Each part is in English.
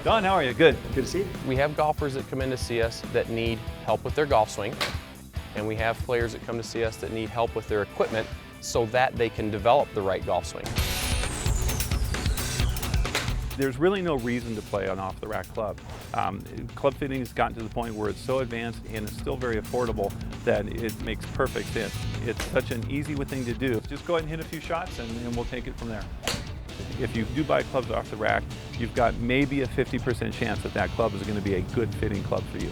Don, how are you? Good. Good to see you. We have golfers that come in to see us that need help with their golf swing, and we have players that come to see us that need help with their equipment so that they can develop the right golf swing. There's really no reason to play an off-the-rack club. Club fitting has gotten to the point where it's so advanced and it's still very affordable that it makes perfect sense. It's such an easy thing to do. Just go ahead and hit a few shots and we'll take it from there. If you do buy clubs off the rack, you've got maybe a 50% chance that that club is going to be a good fitting club for you.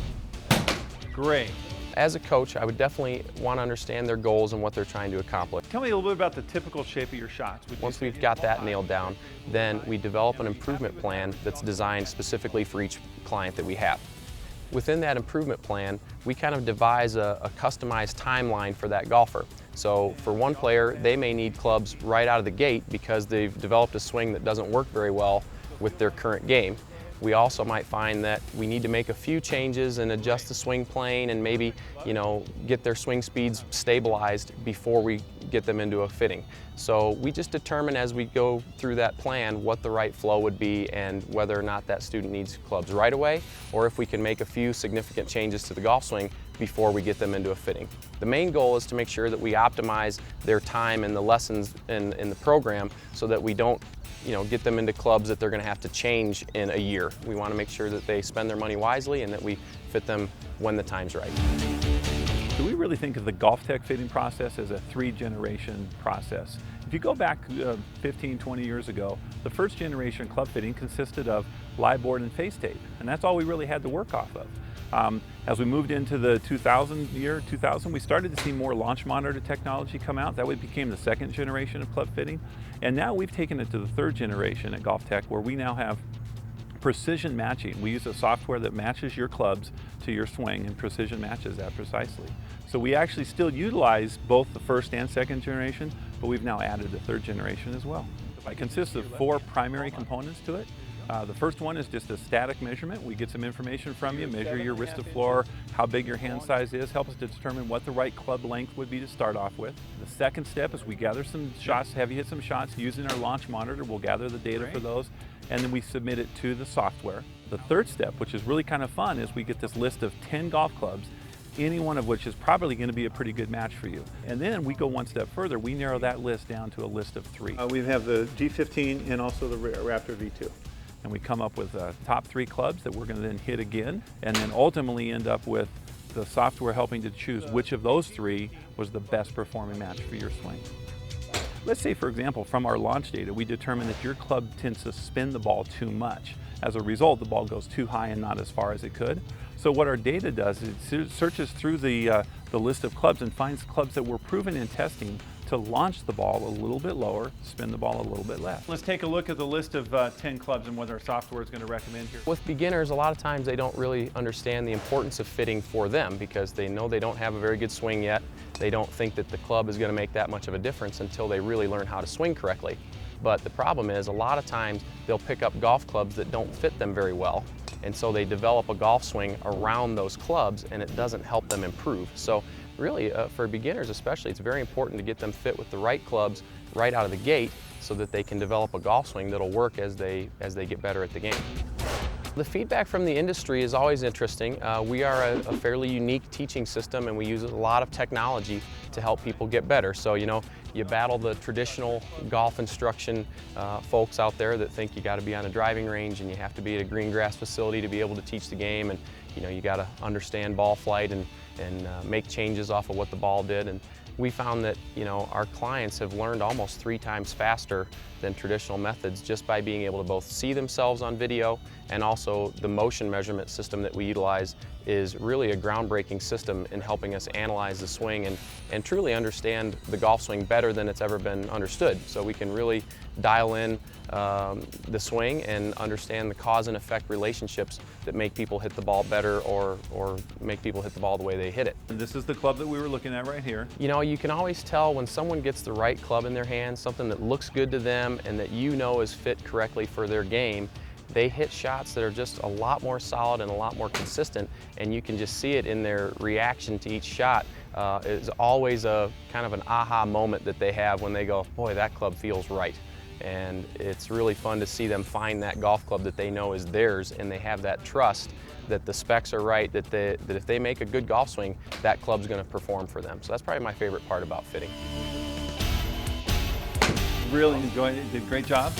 Great. As a coach, I would definitely want to understand their goals and what they're trying to accomplish. Tell me a little bit about the typical shape of your shots. Once we've got that nailed down, then we develop an improvement plan that's designed specifically for each client that we have. Within that improvement plan, we kind of devise a customized timeline for that golfer. So for one player, they may need clubs right out of the gate because they've developed a swing that doesn't work very well with their current game. We also might find that we need to make a few changes and adjust the swing plane and maybe, get their swing speeds stabilized before we get them into a fitting. So we just determine as we go through that plan what the right flow would be and whether or not that student needs clubs right away or if we can make a few significant changes to the golf swing before we get them into a fitting. The main goal is to make sure that we optimize their time and the lessons in the program so that we don't get them into clubs that they're going to have to change in a year. We want to make sure that they spend their money wisely and that we fit them when the time's right. So we really think of the GolfTEC fitting process as a 3-generation process. If you go back 15, 20 years ago, the first generation club fitting consisted of live board and face tape, and that's all we really had to work off of. As we moved into the 2000, we started to see more launch monitor technology come out. That became the second generation of club fitting. And now we've taken it to the third generation at GolfTEC, where we now have precision matching. We use a software that matches your clubs to your swing and precision matches that precisely. So we actually still utilize both the first and second generation, but we've now added the third generation as well. It consists of 4 primary components to it. The first one is just a static measurement. We get some information from you, measure your wrist to floor, how big your hand size is, help us to determine what the right club length would be to start off with. The second step is we gather some shots, have you hit some shots using our launch monitor. We'll gather the data for those, and then we submit it to the software. The third step, which is really kind of fun, is we get this list of 10 golf clubs, any one of which is probably going to be a pretty good match for you. And then we go one step further. We narrow that list down to a list of 3. We have the G15 and also the Raptor V2. And we come up with top 3 clubs that we're going to then hit again, and then ultimately end up with the software helping to choose which of those 3 was the best performing match for your swing. Let's say, for example, from our launch data, we determine that your club tends to spin the ball too much. As a result, the ball goes too high and not as far as it could. So what our data does is it searches through the list of clubs and finds clubs that were proven in testing to launch the ball a little bit lower, spin the ball a little bit less. Let's take a look at the list of 10 clubs and what our software is going to recommend here. With beginners, a lot of times they don't really understand the importance of fitting for them because they know they don't have a very good swing yet. They don't think that the club is going to make that much of a difference until they really learn how to swing correctly. But the problem is a lot of times they'll pick up golf clubs that don't fit them very well, and so they develop a golf swing around those clubs and it doesn't help them improve. So really, for beginners especially, it's very important to get them fit with the right clubs right out of the gate so that they can develop a golf swing that'll work as they get better at the game. The feedback from the industry is always interesting. We are a fairly unique teaching system and we use a lot of technology to help people get better. So, you battle the traditional golf instruction folks out there that think you got to be on a driving range and you have to be at a green grass facility to be able to teach the game, and you got to understand ball flight and make changes off of what the ball did. And we found that our clients have learned almost 3 times faster than traditional methods just by being able to both see themselves on video, and also the motion measurement system that we utilize is really a groundbreaking system in helping us analyze the swing and truly understand the golf swing better than it's ever been understood. So we can really dial in the swing and understand the cause and effect relationships that make people hit the ball better or make people hit the ball the way they hit it. And this is the club that we were looking at right here. You can always tell when someone gets the right club in their hands, something that looks good to them and that is fit correctly for their game. They hit shots that are just a lot more solid and a lot more consistent, and you can just see it in their reaction to each shot. It's always a kind of an aha moment that they have when they go, boy, that club feels right. And it's really fun to see them find that golf club that they know is theirs, and they have that trust that the specs are right, that if they make a good golf swing, that club's going to perform for them. So that's probably my favorite part about fitting. Really enjoyed it, did a great job.